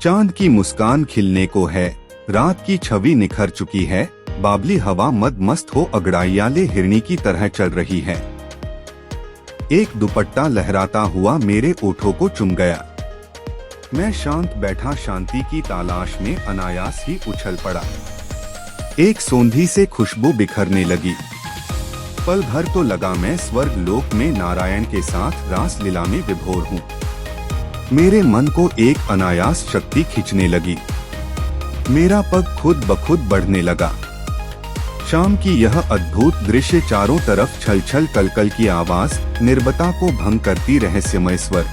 चांद की मुस्कान खिलने को है, रात की छवि निखर चुकी है, बाबली हवा मद मस्त हो अगड़ाइयाले हिरनी की तरह चल रही है। एक दुपट्टा लहराता हुआ मेरे ओठों को चुम गया। मैं शांत बैठा शांति की तलाश में अनायास ही उछल पड़ा। एक सोंधी से खुशबू बिखरने लगी। पल भर तो लगा मैं स्वर्ग लोक में नारायण के साथ रास लीला में विभोर हूँ। मेरे मन को एक अनायास शक्ति खींचने लगी। मेरा पग खुद ब खुद बढ़ने लगा। शाम की यह अद्भुत दृश्य, चारों तरफ छल छल कलकल की आवाज, निर्भता को भंग करती रहस्यमय स्वर।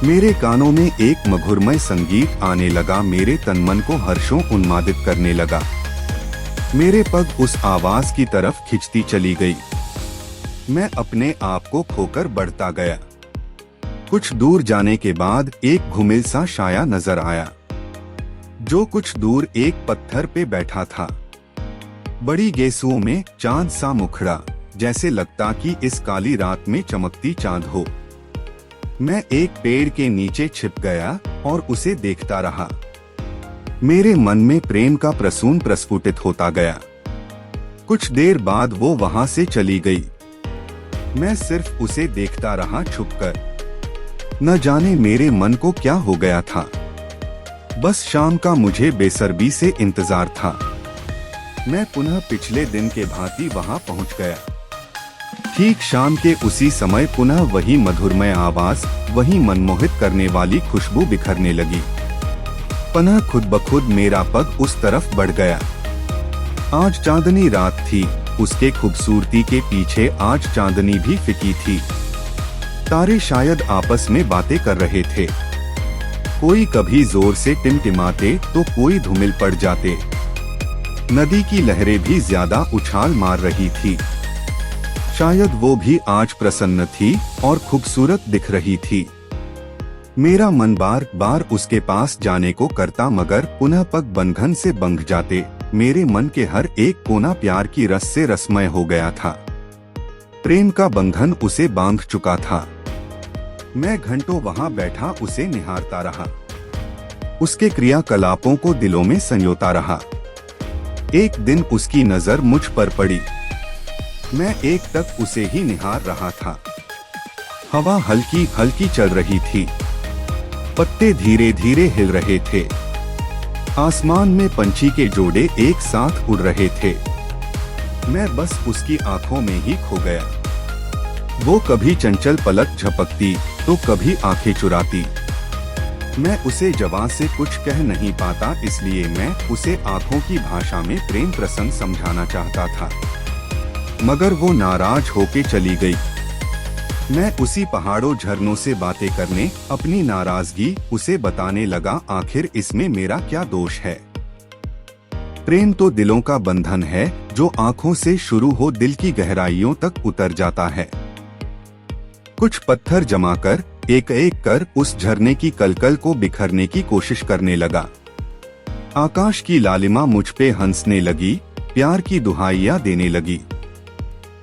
मेरे कानों में एक मधुरमय संगीत आने लगा, मेरे तन मन को हर्षों उन्मादित करने लगा। मेरे पग उस आवाज की तरफ खिंचती चली गई। मैं अपने आप को खोकर बढ़ता गया। कुछ दूर जाने के बाद एक घुमिल सा साया नजर आया, जो कुछ दूर एक पत्थर पे बैठा था। बड़ी गेसुओं में चांद सा मुखड़ा, जैसे लगता कि इस काली रात में चमकती चांद हो। मैं एक पेड़ के नीचे छिप गया और उसे देखता रहा। मेरे मन में प्रेम का प्रसून प्रस्फुटित होता गया। कुछ देर बाद वो वहां से चली गई। मैं सिर्फ उसे देखता रहा छुपकर। न जाने मेरे मन को क्या हो गया था। बस शाम का मुझे बेसब्री से इंतजार था। मैं पुनः पिछले दिन के भांति वहां पहुंच गया। ठीक शाम के उसी समय पुनः वही मधुरमय आवाज, वही मनमोहित करने वाली खुशबू बिखरने लगी। पुनः खुद ब खुद मेरा पग उस तरफ बढ़ गया। आज चांदनी रात थी। उसके खूबसूरती के पीछे आज चांदनी भी फीकी थी। तारे शायद आपस में बातें कर रहे थे। कोई कभी जोर से टिमटिमाते तो कोई धूमिल पड़ जाते। नदी की लहरें भी ज्यादा उछाल मार रही थी। शायद वो भी आज प्रसन्न थी और खूबसूरत दिख रही थी। मेरा मन बार बार उसके पास जाने को करता, मगर पुनः पग बंधन से बंध जाते। मेरे मन के हर एक कोना प्यार की रस से रसमय हो गया था। प्रेम का बंधन उसे बांध चुका था। मैं घंटों वहां बैठा उसे निहारता रहा। उसके क्रियाकलापों को दिलों में संजोता रहा। एक दिन उसकी नजर मुझ पर पड़ी। मैं एक तक उसे ही निहार रहा था। हवा हल्की हल्की चल रही थी। पत्ते धीरे धीरे हिल रहे थे। आसमान में पंछी के जोड़े एक साथ उड़ रहे थे। मैं बस उसकी आंखों में ही खो गया। वो कभी चंचल पलक झपकती तो कभी आंखें चुराती। मैं उसे ज़बान से कुछ कह नहीं पाता, इसलिए मैं उसे आंखों की भाषा में प्रेम प्रसंग समझाना चाहता था, मगर वो नाराज होके चली गई। मैं उसी पहाड़ों झरनों से बातें करने, अपनी नाराजगी उसे बताने लगा। आखिर इसमें मेरा क्या दोष है? प्रेम तो दिलों का बंधन है, जो आंखों से शुरू हो दिल की गहराइयों तक उतर जाता है। कुछ पत्थर जमाकर एक एक कर उस झरने की कलकल को बिखरने की कोशिश करने लगा। आकाश की लालिमा मुझ पे हंसने लगी, प्यार की दुहाइयां देने लगी,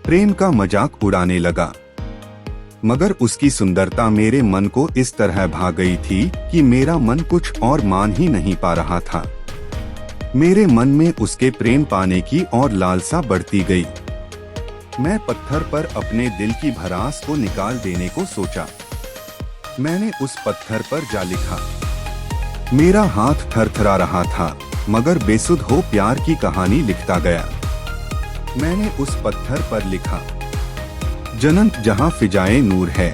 प्रेम का मजाक उड़ाने लगा। मगर उसकी सुंदरता मेरे मन को इस तरह भा गई थी कि मेरा मन कुछ और मान ही नहीं पा रहा था। मेरे मन में उसके प्रेम पाने की और लालसा बढ़ती गई। मैं पत्थर पर अपने दिल की भड़ास को निकाल देने को सोचा। मैंने उस पत्थर पर जा लिखा। मेरा हाथ थरथरा रहा था, मगर बेसुध हो प्यार की कहानी लिखता गया। मैंने उस पत्थर पर लिखा, जन्नत जहां फिजाए नूर है,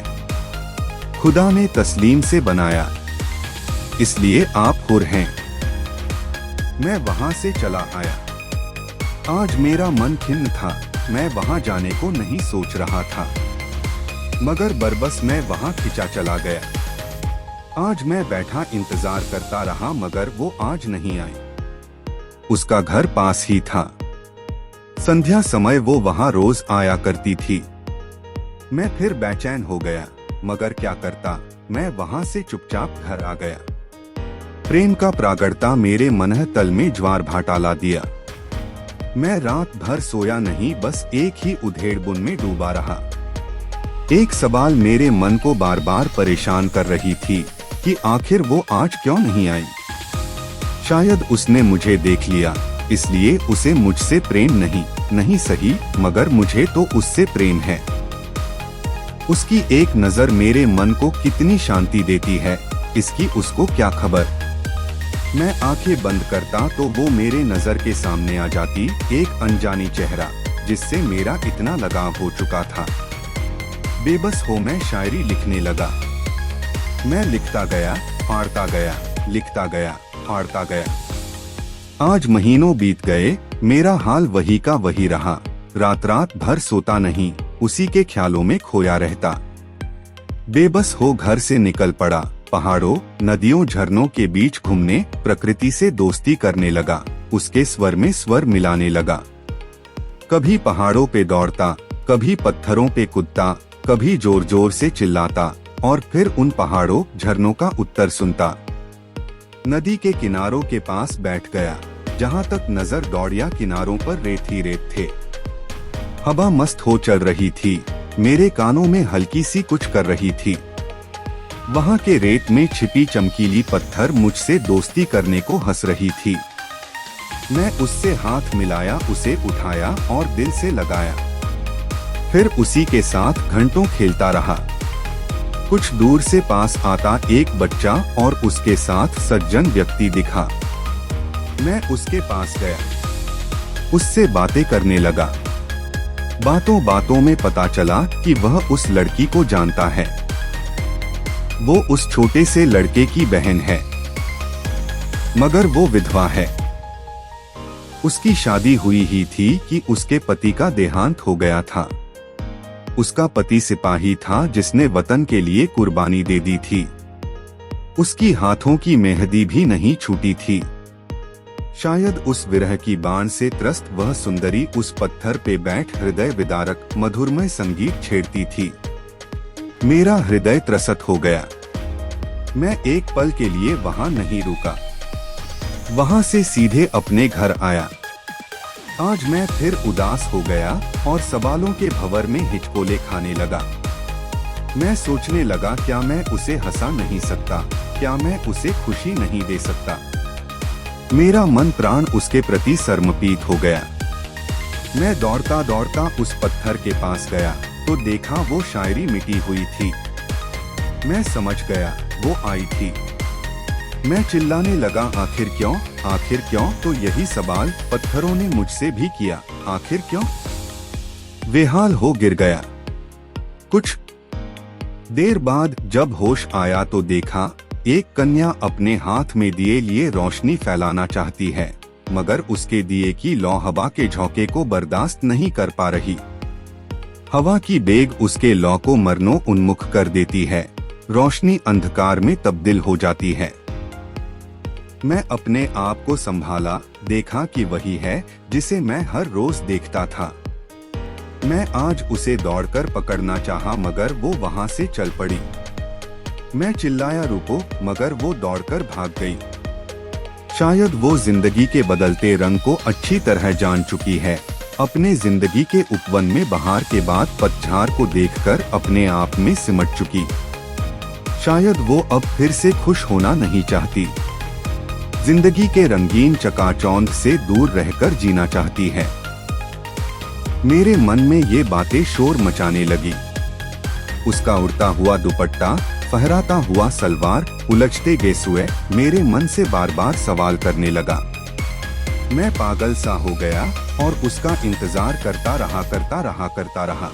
खुदा ने तस्लीम से बनाया, इसलिए आप हुर हैं। मैं वहां से चला आया। आज मेरा मन खिन्न था। मैं वहां जाने को नहीं सोच रहा था, मगर बरबस मैं वहां खिंचा चला गया। आज मैं बैठा इंतजार करता रहा, मगर वो आज नहीं आई। उसका घर पास ही था। संध्या समय वो वहां रोज आया करती थी। मैं फिर बेचैन हो गया, मगर क्या करता, मैं वहां से चुपचाप घर आ गया। प्रेम का प्रागड़ता मेरे मन तल में ज्वार भाटा ला दिया। मैं रात भर सोया नहीं, बस एक ही उधेड़-बुन में डूबा रहा। एक सवाल मेरे मन को बार बार परेशान कर रही थी, कि आखिर वो आज क्यों नहीं आई। शायद उसने मुझे देख लिया, इसलिए उसे मुझसे प्रेम नहीं सही, मगर मुझे तो उससे प्रेम है। उसकी एक नजर मेरे मन को कितनी शांति देती है, इसकी उसको क्या खबर। मैं आंखें बंद करता तो वो मेरे नजर के सामने आ जाती, एक अनजानी चेहरा जिससे मेरा इतना लगाव हो चुका था। बेबस हो मैं शायरी लिखने लगा। मैं लिखता गया, फाड़ता गया, लिखता गया, फाड़ता गया। आज महीनों बीत गए, मेरा हाल वही का वही रहा। रात भर सोता नहीं, उसी के ख्यालों में खोया रहता। बेबस हो घर से निकल पड़ा, पहाड़ों, नदियों, झरनों के बीच घूमने, प्रकृति से दोस्ती करने लगा। उसके स्वर में स्वर मिलाने लगा। कभी पहाड़ों पे दौड़ता, कभी पत्थरों पे कूदता, कभी जोर जोर से चिल्लाता और फिर उन पहाड़ों, झरनों का उत्तर सुनता। नदी के किनारों के पास बैठ गया, जहाँ तक नजर दौड़िया किनारों पर रेत ही रेत थे। हवा मस्त हो चल रही थी, मेरे कानों में हल्की सी कुछ कर रही थी। वहाँ के रेत में छिपी चमकीली पत्थर मुझसे दोस्ती करने को हंस रही थी। मैं उससे हाथ मिलाया, उसे उठाया और दिल से लगाया। फिर उसी के साथ घंटों खेलता रहा। कुछ दूर से पास आता एक बच्चा और उसके साथ सज्जन व्यक्ति दिखा। मैं उसके पास गया, उससे बातें करने लगा। बातों बातों में पता चला कि वह उस लड़की को जानता है। वो उस छोटे से लड़के की बहन है, मगर वो विधवा है। उसकी शादी हुई ही थी कि उसके पति का देहांत हो गया था। उसका पति सिपाही था जिसने वतन के लिए कुर्बानी दे दी थी। उसकी हाथों की मेहंदी भी नहीं छूटी थी। शायद उस विरह की बाण से त्रस्त वह सुंदरी उस पत्थर पे बैठ हृदय विदारक मधुरमय संगीत छेड़ती थी। मेरा हृदय त्रस्त हो गया। मैं एक पल के लिए वहां नहीं रुका, वहां से सीधे अपने घर आया। आज मैं फिर उदास हो गया और सवालों के भंवर में हिचकोले खाने लगा। मैं सोचने लगा, क्या मैं उसे हंसा नहीं सकता, क्या मैं उसे खुशी नहीं दे सकता। मेरा मन प्राण उसके प्रति सर्मपीत हो गया। मैं दौड़ता दौड़ता उस पत्थर के पास गया तो देखा वो शायरी मिटी हुई थी। मैं समझ गया, वो आई थी। मैं चिल्लाने लगा, आखिर क्यों, आखिर क्यों। तो यही सवाल पत्थरों ने मुझसे भी किया, आखिर क्यों। बेहाल हो गिर गया। कुछ देर बाद जब होश आया तो देखा एक कन्या अपने हाथ में दिए लिए रोशनी फैलाना चाहती है, मगर उसके दिए की लौ हवा के झोंके को बर्दाश्त नहीं कर पा रही। हवा की बेग उसके लौ को मरनो उन्मुख कर देती है। रोशनी अंधकार में तब्दील हो जाती है। मैं अपने आप को संभाला, देखा कि वही है जिसे मैं हर रोज देखता था। मैं आज उसे दौड़कर पकड़ना चाहा, मगर वो वहां से चल पड़ी। मैं चिल्लाया, रुको, मगर वो दौड़कर भाग गई। शायद वो जिंदगी के बदलते रंग को अच्छी तरह जान चुकी है। अपने जिंदगी के उपवन में बहार के बाद पतझड़ को देखकर अपने आप में सिमट चुकी। शायद वो अब फिर से खुश होना नहीं चाहती। जिंदगी के रंगीन चकाचौंध से दूर रहकर जीना चाहती है। मेरे मन में ये बातें शोर मचाने लगी। उसका उड़ता हुआ दुपट्टा, फहराता हुआ सलवार, उलझते गेसुए मेरे मन से बार बार सवाल करने लगा। मैं पागल सा हो गया और उसका इंतजार करता रहा।